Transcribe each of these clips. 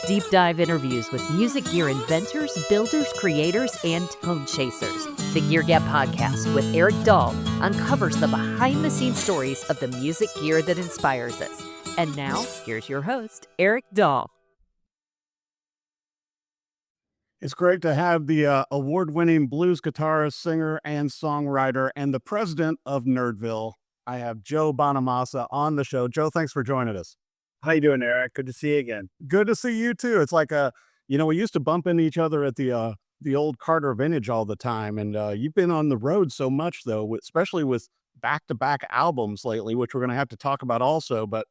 deep dive interviews with music gear inventors, builders, creators, and tone chasers. The Gear Gab Podcast with Eric Dahl uncovers the behind-the-scenes stories of the music gear that inspires us. And now, here's your host, Eric Dahl. It's great to have the award-winning blues guitarist, singer, and songwriter, and the president of Nerdville. I have Joe Bonamassa on the show. Joe, thanks for joining us. How you doing, Eric? Good to see you again. Good to see you too. It's like we used to bump into each other at the old Carter Vintage all the time, and you've been on the road so much though, especially with back-to-back albums lately, which we're going to have to talk about also. But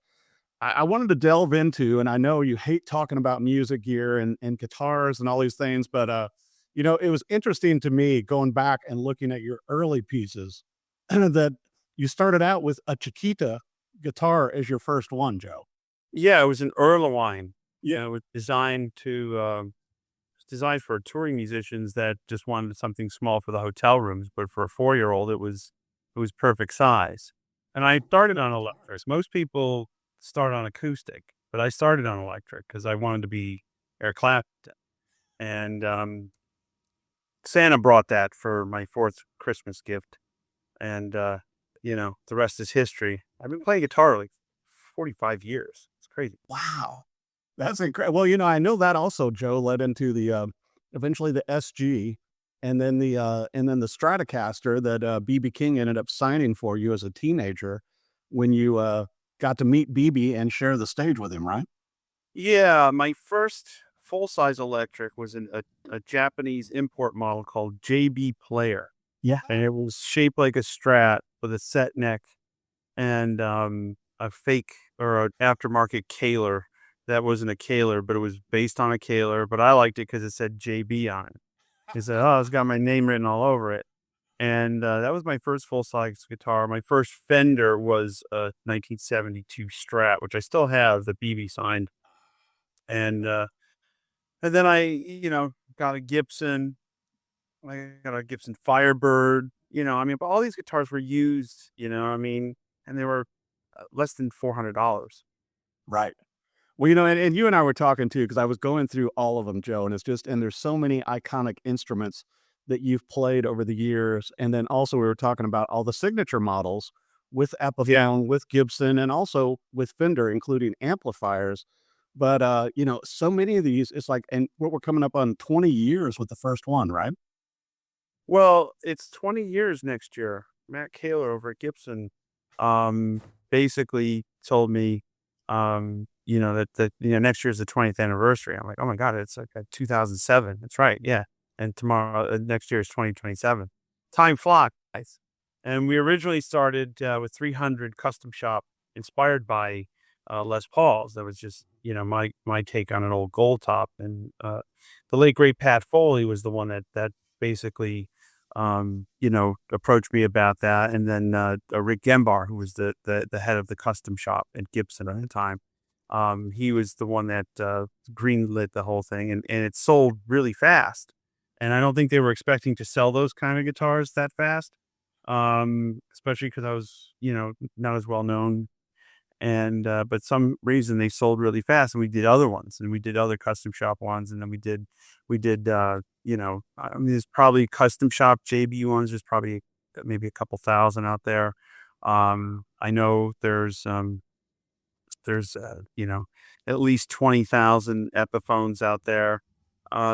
I wanted to delve into, and I know you hate talking about music gear and guitars and all these things, but it was interesting to me going back and looking at your early pieces that you started out with a Chiquita guitar as your first one, Joe. Yeah, it was an Erlewine. Yeah, it was designed for touring musicians that just wanted something small for the hotel rooms, but for a 4-year-old, it was perfect size. And I started on electric. Most people start on acoustic, but I started on electric because I wanted to be Eric Clapton. And Santa brought that for my 4th Christmas gift, and the rest is history. I've been playing guitar like 45 years. It's crazy. Wow. That's incredible. Well, I know that also, Joe, led into the eventually the SG and then the Stratocaster that B.B. King ended up signing for you as a teenager when you got to meet B.B. and share the stage with him, right? Yeah, my first full-size electric was a Japanese import model called JB Player. Yeah. And it was shaped like a Strat with a set neck and a fake or an aftermarket Kaler that wasn't a Kaler, but it was based on a Kaler. But I liked it because it said JB on it. He said, "Oh, it's got my name written all over it." And that was my first full-size guitar. My first Fender was a 1972 Strat, which I still have, the BB signed. And then I, got a Gibson. I got a Gibson Firebird. But all these guitars were used, and they were less than $400. Right. Well, and you and I were talking too, because I was going through all of them, Joe, and there's so many iconic instruments that you've played over the years. And then also we were talking about all the signature models with Epiphone, with Gibson, and also with Fender, including amplifiers. But, so many of these, it's like, and what we're coming up on 20 years with the first one, right? Well, it's 20 years next year. Matt Kaler over at Gibson basically told me, that next year is the 20th anniversary. I'm like, oh my God, it's like 2007. That's right. Yeah. And tomorrow, next year is 2027. Time flies. And we originally started with 300 custom shop inspired by Les Pauls. That was just, my take on an old gold top. And the late great Pat Foley was the one that basically, approached me about that. And then Rick Gembar, who was the head of the custom shop at Gibson at the time, he was the one that greenlit the whole thing, and it sold really fast. And I don't think they were expecting to sell those kind of guitars that fast, especially because I was, not as well known. And but some reason they sold really fast, and we did other ones, and we did other custom shop ones, and then we did there's probably custom shop JB ones. There's probably maybe a couple thousand out there. I know there's at least 20,000 Epiphones out there.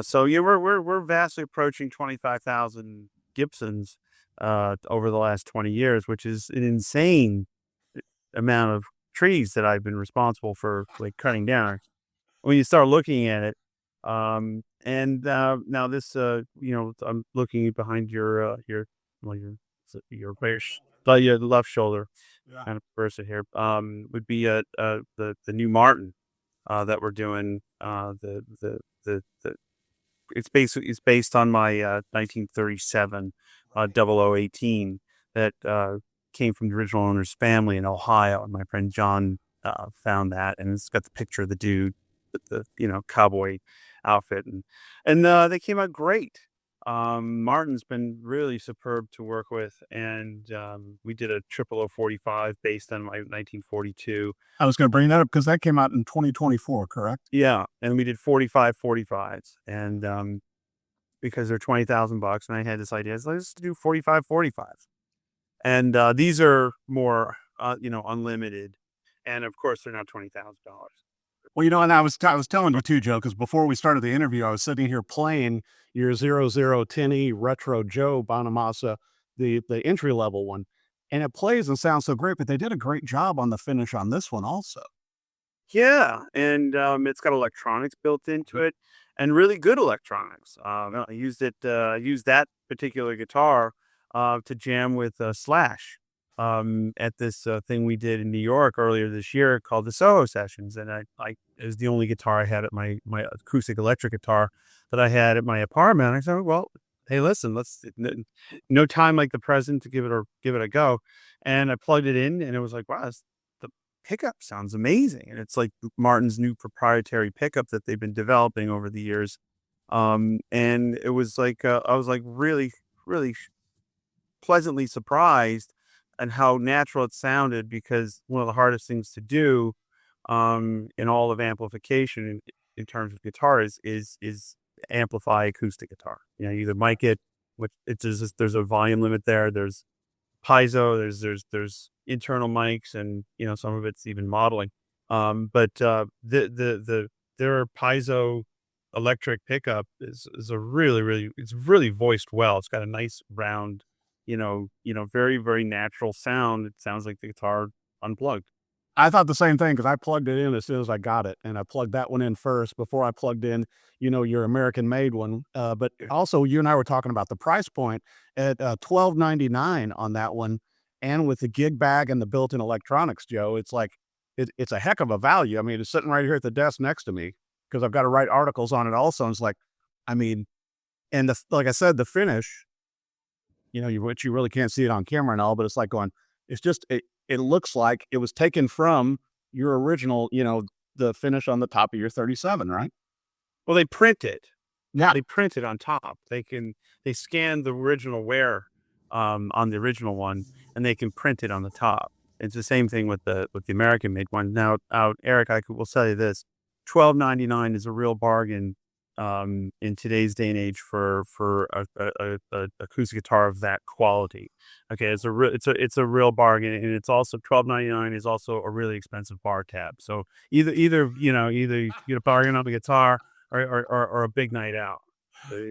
So yeah, we're vastly approaching 25,000 Gibsons over the last 20 years, which is an insane amount of trees that I've been responsible for cutting down. When you start looking at it, and now this, I'm looking behind your left shoulder, Yeah. kind of person here, would be the new Martin that we're doing. It's based on my 1937 0018 that came from the original owner's family in Ohio, and my friend John found that, and it's got the picture of the dude with the cowboy outfit, and they came out great. Martin's been really superb to work with, and we did a 00045 based on my 1942. I was going to bring that up because that came out in 2024, correct? Yeah, and we did 4545s, and because they're $20,000, and I had this idea, let's do 4545s, and these are more, unlimited, and of course they're not $20,000. Well, and I was telling you too, Joe, because before we started the interview, I was sitting here playing your 0010E Retro Joe Bonamassa, the entry level one, and it plays and sounds so great. But they did a great job on the finish on this one also. Yeah, and it's got electronics built into it, and really good electronics. I used that particular guitar to jam with Slash at this thing we did in New York earlier this year called the Soho Sessions, and I it was the only guitar I had at my acoustic electric guitar that I had at my apartment. And I said, well, hey, listen, no time like the present to give it a go, and I plugged it in, and it was like, wow, the pickup sounds amazing, and it's like Martin's new proprietary pickup that they've been developing over the years, and it was like I was like really pleasantly surprised and how natural it sounded, because one of the hardest things to do in all of amplification in terms of guitar is amplify acoustic guitar. Either mic it, which there's a volume limit there. There's piezo. There's internal mics, and some of it's even modeling. But their piezo electric pickup is a really it's really voiced well. It's got a nice round, very, very natural sound. It sounds like the guitar unplugged. I thought the same thing because I plugged it in as soon as I got it, and I plugged that one in first before I plugged in, your American-made one. But also, you and I were talking about the price point at $12.99 on that one, and with the gig bag and the built-in electronics, Joe. It's like it's a heck of a value. I mean, it's sitting right here at the desk next to me because I've got to write articles on it also. And it's like, I mean, and like I said, the finish, which you really can't see it on camera and all, but it's like going, it's just it looks like it was taken from your original, the finish on the top of your 37, right? Well, they print it. Yeah. They print it on top. They scan the original wear on the original one, and they can print it on the top. It's the same thing with the American made one. Now, Eric, will tell you this: $12.99 is a real bargain in today's day and age for a acoustic guitar of that quality. Okay, it's a real bargain, and it's also $12.99 is also a really expensive bar tab. So either you get a bargain on the guitar or a big night out.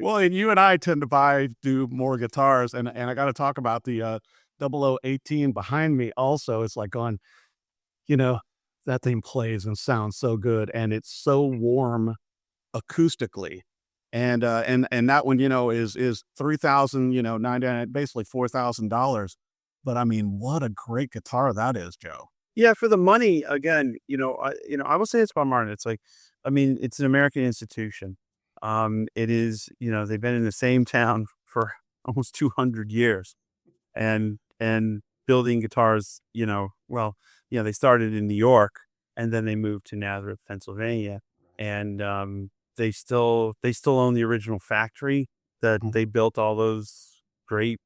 Well, and you and I tend to do more guitars, and I got to talk about the 0018 behind me. Also, it's like going, that thing plays and sounds so good, and it's so warm acoustically, and that one is $3,099, basically $4,000. But I mean, what a great guitar that is, Joe. Yeah, for the money, again, I will say it's about Martin. It's like, I mean, it's an American institution. It is, they've been in the same town for almost 200 years, and building guitars. They started in New York, and then they moved to Nazareth, Pennsylvania, and they still own the original factory that they built all those great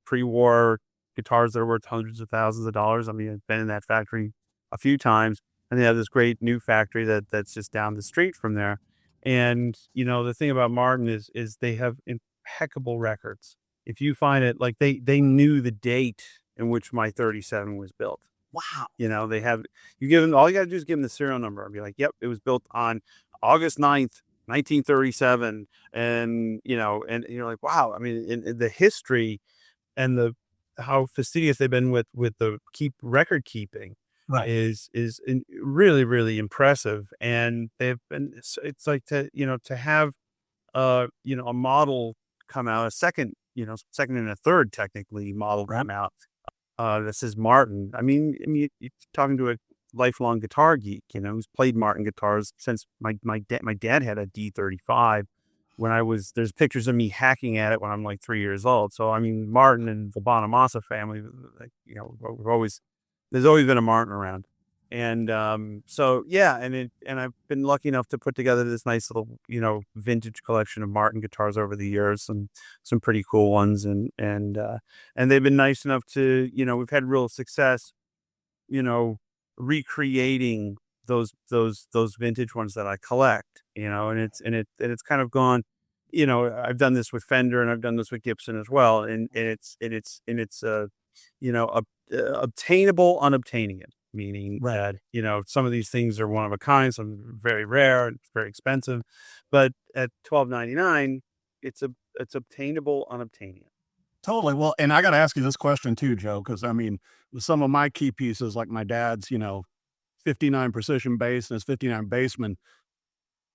pre-war guitars that are worth hundreds of thousands of dollars. I mean, I've been in that factory a few times, and they have this great new factory that's just down the street from there. And the thing about Martin is they have impeccable records. If you find it, like they knew the date in which my 37 was built. Wow. They have, you give them, all you got to do is give them the serial number and be like, yep, it was built on August 9th, 1937. And you're like, wow. I mean, in the history and how fastidious they've been with the record keeping, right, is really, really impressive. And they've been, it's like to have, a model come out, a second and a third technically model come out. This is Martin. I mean, you're talking to a lifelong guitar geek, who's played Martin guitars since my dad had a D35 there's pictures of me hacking at it when I'm like 3 years old. So, I mean, Martin and the Bonamassa family, there's always been a Martin around. And so yeah, and I've been lucky enough to put together this nice little, vintage collection of Martin guitars over the years, and some pretty cool ones, and they've been nice enough to, we've had real success, you know, recreating those vintage ones that I collect, and it's kind of gone, I've done this with Fender and I've done this with Gibson as well, and it's obtainable, unobtaining it. Meaning Right. that, some of these things are one of a kind, some are very rare, and very expensive, but at $12.99, it's obtainable, unobtainium. Totally. Well, and I got to ask you this question too, Joe, because I mean, with some of my key pieces, like my dad's, 59 precision bass and his 59 bassman,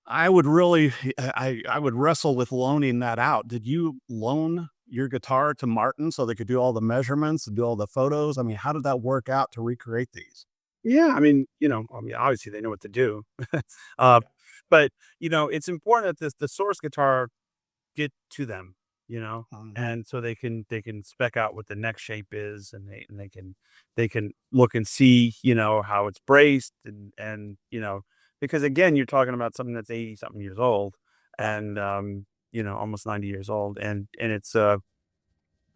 I would really, I would wrestle with loaning that out. Did you loan your guitar to Martin so they could do all the measurements and do all the photos? I mean, how did that work out to recreate these? Yeah, I mean, obviously they know what to do, uh, but it's important that the source guitar get to them, Mhm. and so they can spec out what the neck shape is, and they can look and see, how it's braced, and because again, you're talking about something that's 80 something years old, and almost 90 years old, and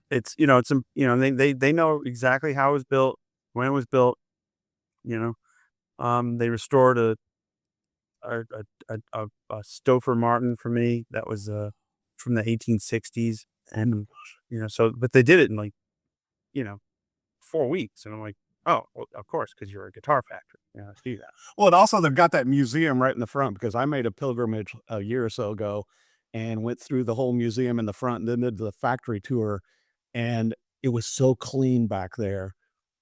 they know exactly how it was built, when it was built, you know. They restored a Stouffer Martin for me that was from the 1860s, and so but they did it in like, you know 4 weeks, and I'm like, oh, well, of course, because you're a guitar factory, I see that. Well, and also they've got that museum right in the front because I made a pilgrimage a year or so ago and went through the whole museum in the front and then did the factory tour. And it was so clean back there.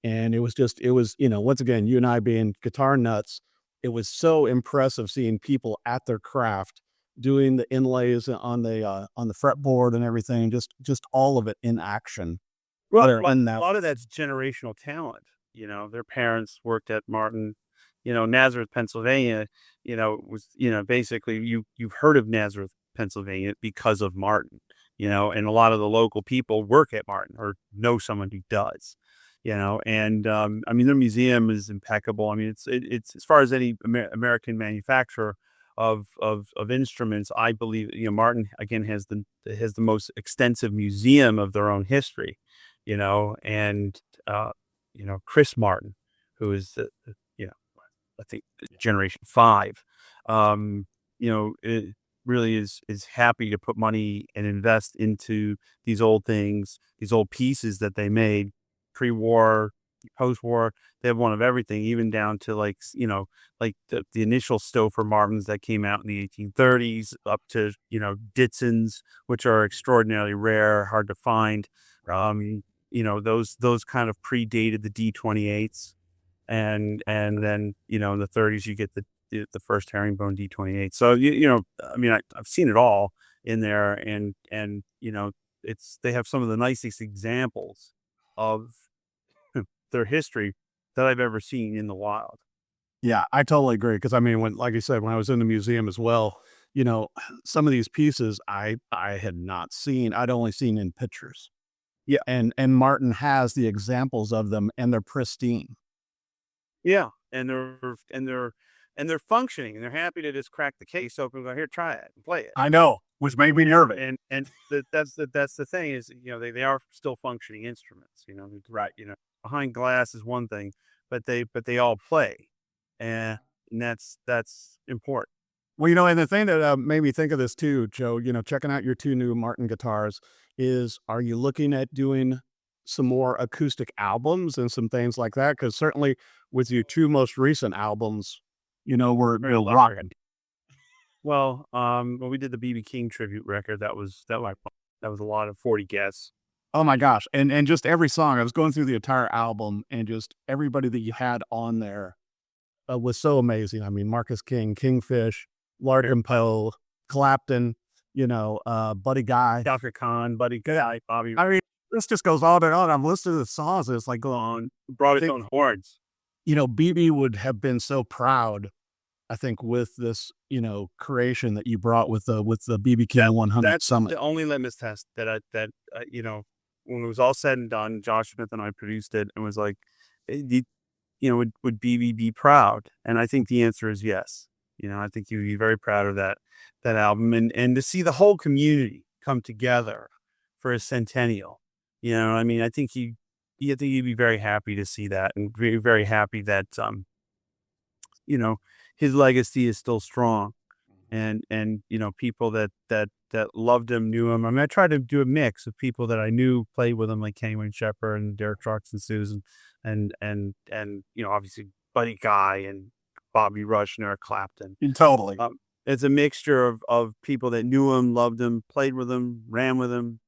And it was, once again, you and I being guitar nuts, it was so impressive seeing people at their craft doing the inlays on the fretboard and everything, just all of it in action. Well, There and a that lot of that's generational talent. Their parents worked at Martin. Nazareth, Pennsylvania, was, basically you've heard of Nazareth, Pennsylvania because of Martin, and a lot of the local people work at Martin or know someone who does, and I mean, their museum is impeccable. I mean, it's as far as any American manufacturer of instruments, I believe, Martin again has the most extensive museum of their own history, and Chris Martin, who is I think generation 5, it really is happy to put money and invest into these old things, these old pieces that they made pre-war, post-war. They have one of everything, even down to like, like the initial Stouffer Martins that came out in the 1830s up to, Ditsons, which are extraordinarily rare, hard to find. Those kind of predated the D28s, and then, in the 30s you get the first herringbone D28. So I mean, I've seen it all in there, and they have some of the nicest examples of their history that I've ever seen in the wild. Yeah, I totally agree. Because I mean, when like you said, when I was in the museum as well, you know, some of these pieces I had not seen. I'd only seen in pictures. Yeah, And Martin has the examples of them, and they're pristine. yeah, and they're functioning, and they're happy to just crack the case open and go, here, try it and play it. I know, which made me nervous. That's the thing is, they are still functioning instruments. Right? Behind glass is one thing, but they all play, and that's important. Well, and the thing that made me think of this too, Joe, checking out your two new Martin guitars is, are you looking at doing some more acoustic albums and some things like that? Because certainly with your two most recent albums, we're rocking. Well, we did the BB King tribute record. That was a lot of 40 guests. Oh my gosh. And just every song, I was going through the entire album and just everybody that you had on there was so amazing. I mean, Marcus King, Kingfish, Larkin Poe, Clapton, Buddy Guy. Dr. Khan, Buddy Guy, Bobby. I mean, this just goes on and on. I'm listening to the songs and it's like going on. Brought his own horns. BB would have been so proud, I think, with this, creation that you brought with the BB King 100 That's Summit. the only litmus test when it was all said and done, Josh Smith and I produced it and was like, would BB be proud? And I think the answer is yes. I think he would be very proud of that album, and to see the whole community come together for a centennial. I mean, I think I think he'd be very happy to see that, and very, very happy that his legacy is still strong, and people that loved him, knew him. I mean, I tried to do a mix of people that I knew played with him, like Kenny Wayne Shepherd and Derek Trucks and Susan, and obviously Buddy Guy and Bobby Rush and Eric Clapton. Totally. It's a mixture of people that knew him, loved him, played with him, ran with him,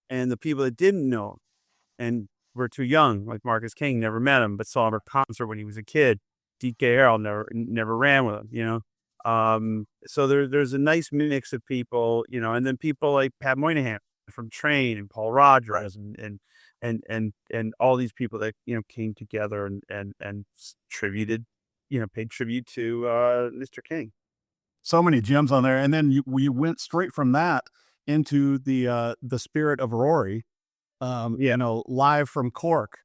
and the people that didn't know him and were too young, like Marcus King, never met him, but saw him at a concert when he was a kid. DK Earl never ran with him, so there's a nice mix of people, and then people like Pat Moynihan from Train and Paul Rogers and all these people that, came together and paid tribute to Mr. King. So many gems on there. And then we went straight from that into the spirit of Rory, live from Cork.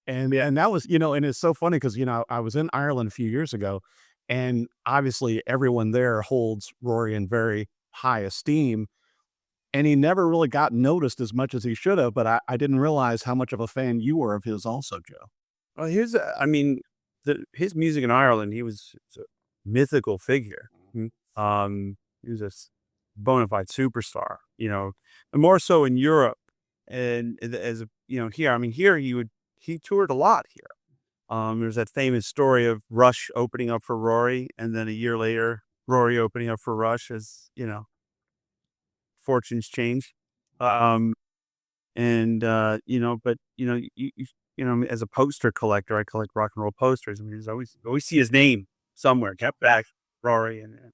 And that was, and it's so funny because, I was in Ireland a few years ago, and obviously everyone there holds Rory in very high esteem. And he never really got noticed as much as he should have, but I didn't realize how much of a fan you were of his also, Joe. Well, his music in Ireland, he was a mythical figure. He was a bona fide superstar, and more so in Europe. And here, he toured a lot here. There's that famous story of Rush opening up for Rory, and then a year later, Rory opening up for Rush, as fortunes change. But as a poster collector, I collect rock and roll posters. I mean, there's always see his name somewhere, kept back, Rory, and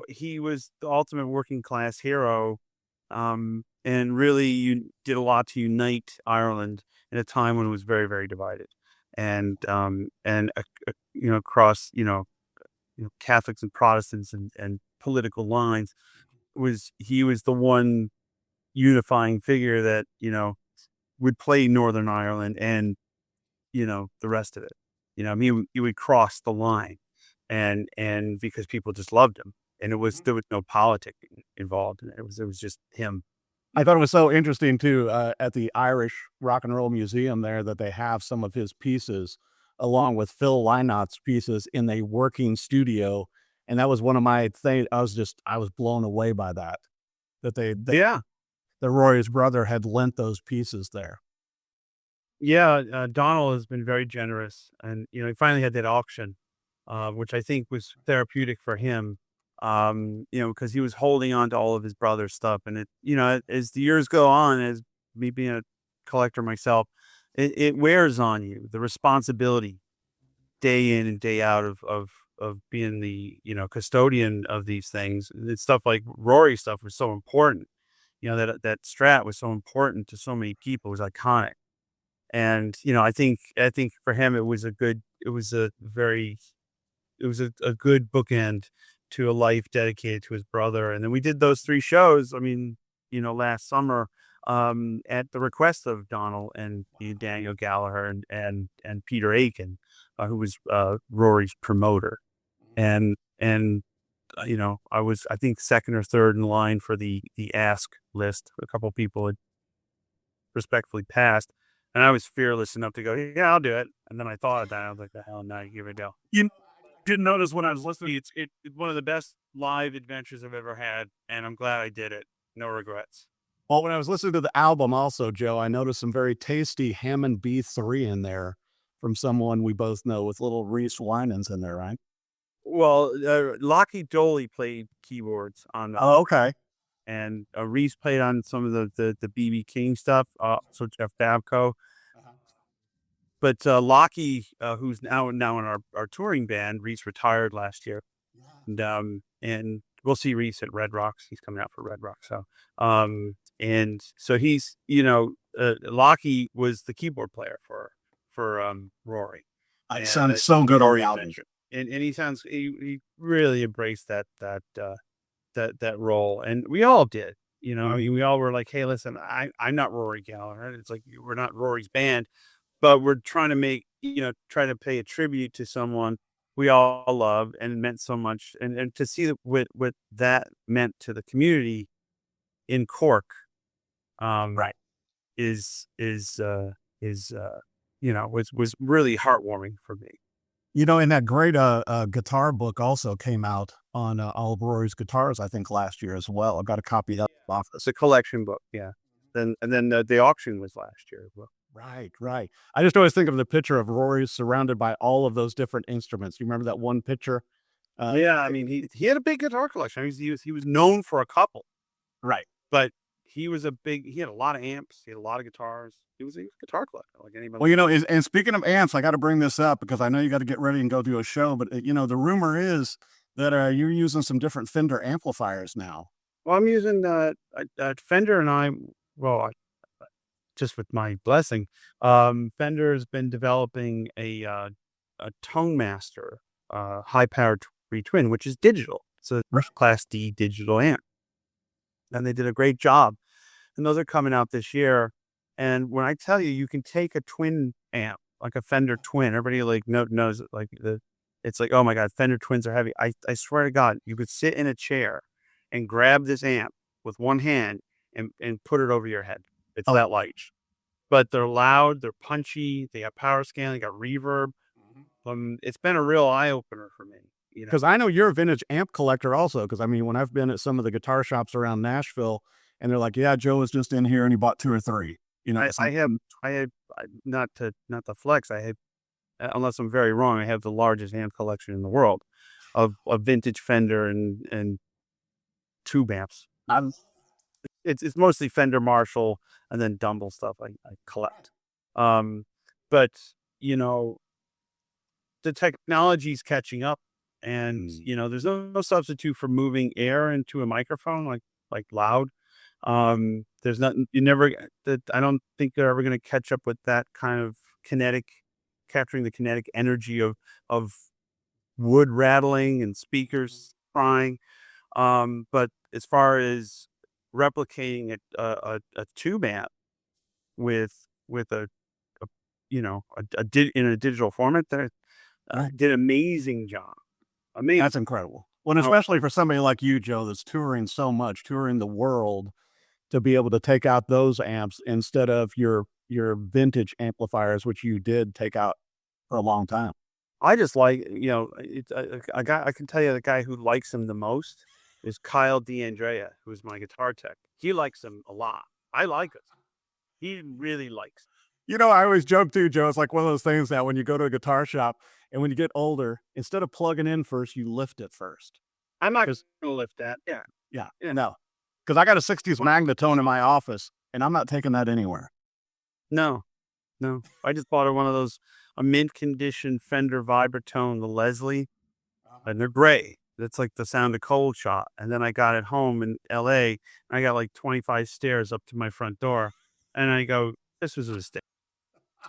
he was the ultimate working class hero. And really, you did a lot to unite Ireland in a time when it was very, very divided, and across Catholics and Protestants and political lines. He was the one unifying figure that would play Northern Ireland and the rest of it. He would cross the line, and because people just loved him, and there was no politics involved, and it was just him. I thought it was so interesting too, at the Irish Rock and Roll Museum there, that they have some of his pieces along with Phil Lynot's pieces in a working studio. And that was one of my things. I was blown away by that that Rory's brother had lent those pieces there. Yeah. Donald has been very generous, and, he finally had that auction, which I think was therapeutic for him. Because he was holding on to all of his brother's stuff, and it, as the years go on, as me being a collector myself, it wears on you, the responsibility day in and day out of being the, custodian of these things. It's stuff like Rory stuff was so important, that Strat was so important to so many people. It was iconic. And, I think for him, it was a good bookend to a life dedicated to his brother. And then we did those 3 shows, last summer, at the request of Donald and Daniel Gallagher and Peter Aiken, who was Rory's promoter. And I was, I think, second or third in line for the ask list. A couple of people had respectfully passed, and I was fearless enough to go, yeah, I'll do it. And then I thought of that. I was like, the hell, no, give it a go. Didn't notice when I was listening. It's one of the best live adventures I've ever had, and I'm glad I did it. No regrets. Well, when I was listening to the album also, Joe, I noticed some very tasty Hammond B3 in there from someone we both know, with little Reese Winans in there, right? Well, Lockie Doley played keyboards on the okay. And Reese played on some of the BB King stuff, so Jeff Babco. But Lockie, who's now in our touring band, Reese retired last year, and we'll see Reese at Red Rocks. He's coming out for Red Rocks. So, and so he's, Lockie was the keyboard player for Rory. It sounded so good on the album, and he really embraced that role, and we all did. We all were like, hey, listen, I'm not Rory Gallagher. It's like, we're not Rory's band. but we're trying to try to pay a tribute to someone we all love and meant so much, and to see what that meant to the community in Cork, Right. was really heartwarming for me. And that great guitar book also came out on all of Rory's guitars, I think, last year as well. I've got a copy of that in the office. It's a collection book, yeah. Then the auction was last year as well. Right. I just always think of the picture of Rory surrounded by all of those different instruments. You remember that one picture? Yeah, I mean, he had a big guitar collection. I mean, he was known for a couple, Right. but he had a lot of amps. He had a lot of guitars. He was a guitar collector like anybody. Well, and speaking of amps, I got to bring this up because I know you got to get ready and go do a show. But, the rumor is that you're using some different Fender amplifiers now. Well, I'm using Fender, and just with my blessing, Fender's been developing a Tone Master high power twin, which is digital. So it's Class D digital amp, and they did a great job. And those are coming out this year. And when I tell you, you can take a twin amp, like a Fender twin. Everybody knows it. It's like, oh my God, Fender twins are heavy. I swear to God, you could sit in a chair and grab this amp with one hand and put it over your head. It's that light. But they're loud, they're punchy, they got power scaling, they got reverb. It's been a real eye opener for me. Because I know you're a vintage amp collector also. Because I mean, when I've been at some of the guitar shops around Nashville, and they're like, "Yeah, Joe was just in here and he bought 2 or 3." I have not to flex. I have, unless I'm very wrong, I have the largest amp collection in the world of vintage Fender and tube amps. It's mostly Fender, Marshall, and then Dumble stuff I collect. But the technology's catching up, and there's no substitute for moving air into a microphone like loud. There's nothing I don't think they're ever going to catch up with that kind of capturing the kinetic energy of wood rattling and speakers crying. But as far as replicating a tube amp with a in a digital format, they did an amazing job. Amazing. That's incredible. Well, especially for somebody like you, Joe, that's touring so much, touring the world, to be able to take out those amps instead of your vintage amplifiers, which you did take out for a long time. I just like, I can tell you the guy who likes them the most is Kyle D'Andrea, who's my guitar tech. He likes them a lot. I like it. He really likes them. I always joke too, Joe. It's like one of those things that when you go to a guitar shop and when you get older, instead of plugging in first, you lift it first. I'm not going to lift that. Yeah. No. Because I got a 60s Magnatone in my office, and I'm not taking that anywhere. No. I just bought one of those, a mint condition Fender Vibratone, the Leslie, and they're gray. That's like the sound of Cold Shot. And then I got it home in LA, and I got like 25 stairs up to my front door, and I go, this was a mistake.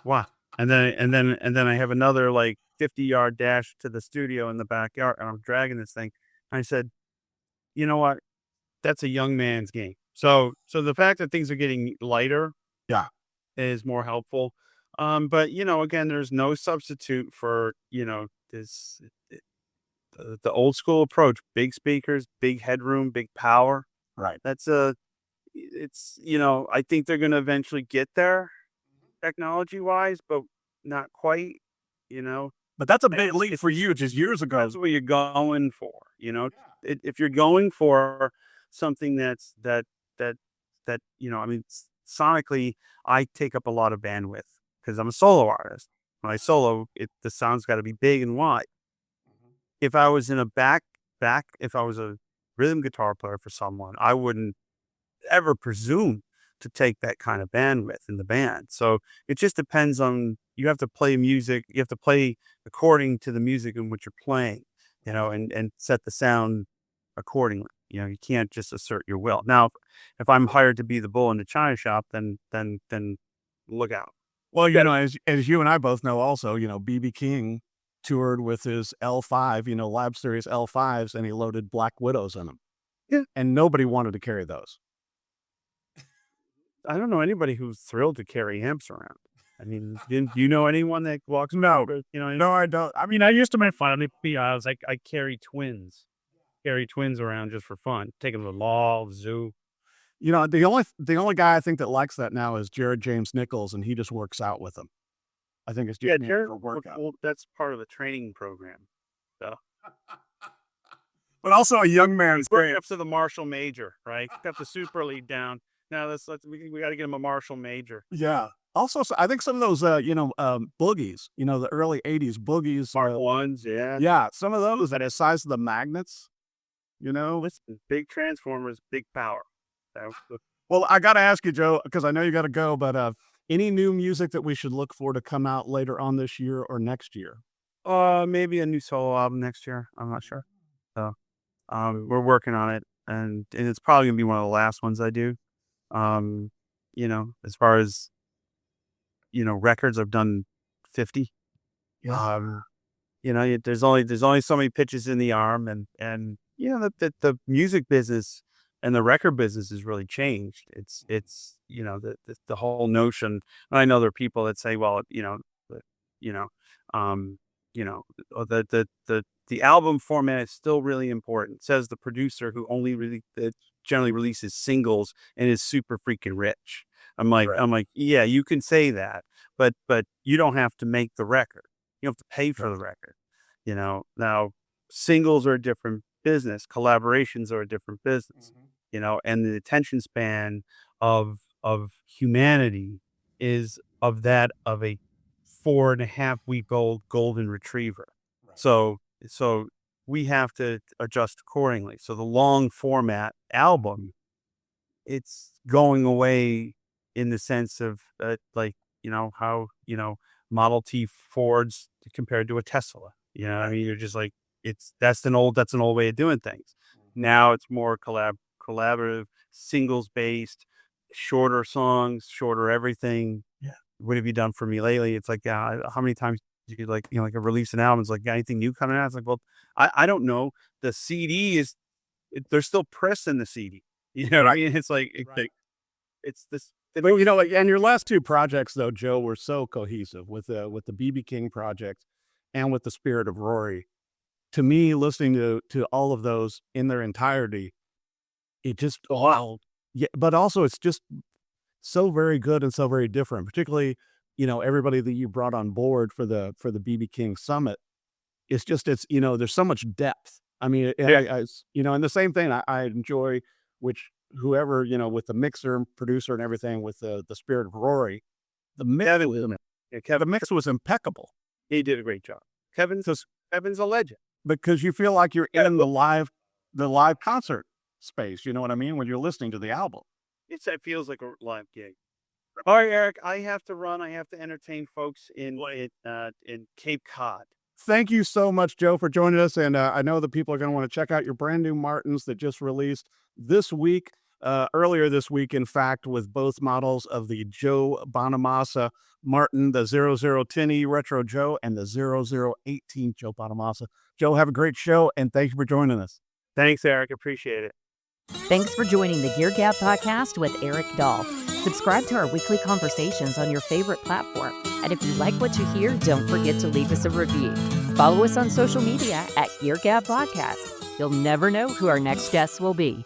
Wow. And then I have another like 50-yard dash to the studio in the backyard, and I'm dragging this thing. And I said, you know what? That's a young man's game. So the fact that things are getting lighter, is more helpful. But again, there's no substitute for this the old school approach: big speakers, big headroom, big power. Right. That's I think they're going to eventually get there, technology wise, but not quite. But that's a big leap for you just years ago. That's what you're going for. If you're going for something that's I mean, sonically, I take up a lot of bandwidth because I'm a solo artist. When I solo, the sound's got to be big and wide. If I was in a if I was a rhythm guitar player for someone, I wouldn't ever presume to take that kind of bandwidth in the band. So it just depends on, you have to play music. You have to play according to the music in which you're playing, and set the sound accordingly. You can't just assert your will. Now, if I'm hired to be the bull in the china shop, then look out. Well, as you and I both know also, B.B. King toured with his L5, Lab Series L5s, and he loaded Black Widows in them. Yeah. And nobody wanted to carry those. I don't know anybody who's thrilled to carry amps around. I mean, do you know anyone that walks No. around, you know? No, I don't. I mean, I used to make fun of it. I was like, I carry twins around just for fun. Take them to the mall, the zoo. You know, the only guy I think that likes that now is Jared James Nichols, and he just works out with them. I think it's just Jared, for workout. well, that's part of the training program. So But also a young man's we're great. up to the Marshall Major, right? Got the Super League down. Now we got to get him a Marshall Major. Yeah. Also, I think some of those, boogies, the early 80s boogies. Mark ones, yeah. Yeah, some of those that are the size of the magnets, Listen, big transformers, big power. So, Well, I got to ask you, Joe, because I know you got to go, but any new music that we should look for to come out later on this year or next year? maybe a new solo album next year. I'm not sure. So, we're working on it, and it's probably gonna be one of the last ones I do. As far as records, I've done 50. Yeah. There's only so many pitches in the arm, and the music business and the record business has really changed. It's the whole notion. And I know there are people that say, well, the album format is still really important. Says the producer who only really generally releases singles and is super freaking rich. I'm like, yeah, you can say that, but you don't have to make the record. You have to pay for the record. Now singles are a different business. Collaborations are a different business. And the attention span of humanity is of that of a 4.5-week-old golden retriever. Right. So we have to adjust accordingly. So the long format album, it's going away in the sense of how Model T Fords compared to a Tesla. I mean, you're just like, that's an old way of doing things. Now it's more collaborative, singles based, shorter songs, shorter everything. Yeah. What have you done for me lately? It's like, how many times you could release an album? It's like, got anything new coming out? It's like, well, I don't know. The CD they're still pressing the CD. You know what I mean? It's like, it's this. But, and your last two projects, though, Joe, were so cohesive with the BB King project and with the Spirit of Rory. To me, listening to all of those in their entirety, it just, wow. Yeah, but also it's just so very good and so very different, particularly, everybody that you brought on board for the BB King Summit. It's there's so much depth. I mean, and the same thing I enjoy, which whoever, with the mixer and producer and everything with the Spirit of Rory, the mix was impeccable. He did a great job. Kevin's a legend. Because you feel like you're in the live concert space, you know what I mean? When you're listening to the album. It feels like a live gig. All right, Eric, I have to run. I have to entertain folks in Cape Cod. Thank you so much, Joe, for joining us. And I know that people are going to want to check out your brand new Martins that just released this week, earlier this week, in fact, with both models of the Joe Bonamassa Martin, the 0010E Retro Joe and the 0018 Joe Bonamassa. Joe, have a great show, and thank you for joining us. Thanks, Eric. Appreciate it. Thanks for joining the Gear Gab Podcast with Eric Dahl. Subscribe to our weekly conversations on your favorite platform. And if you like what you hear, don't forget to leave us a review. Follow us on social media at Gear Gab Podcast. You'll never know who our next guest will be.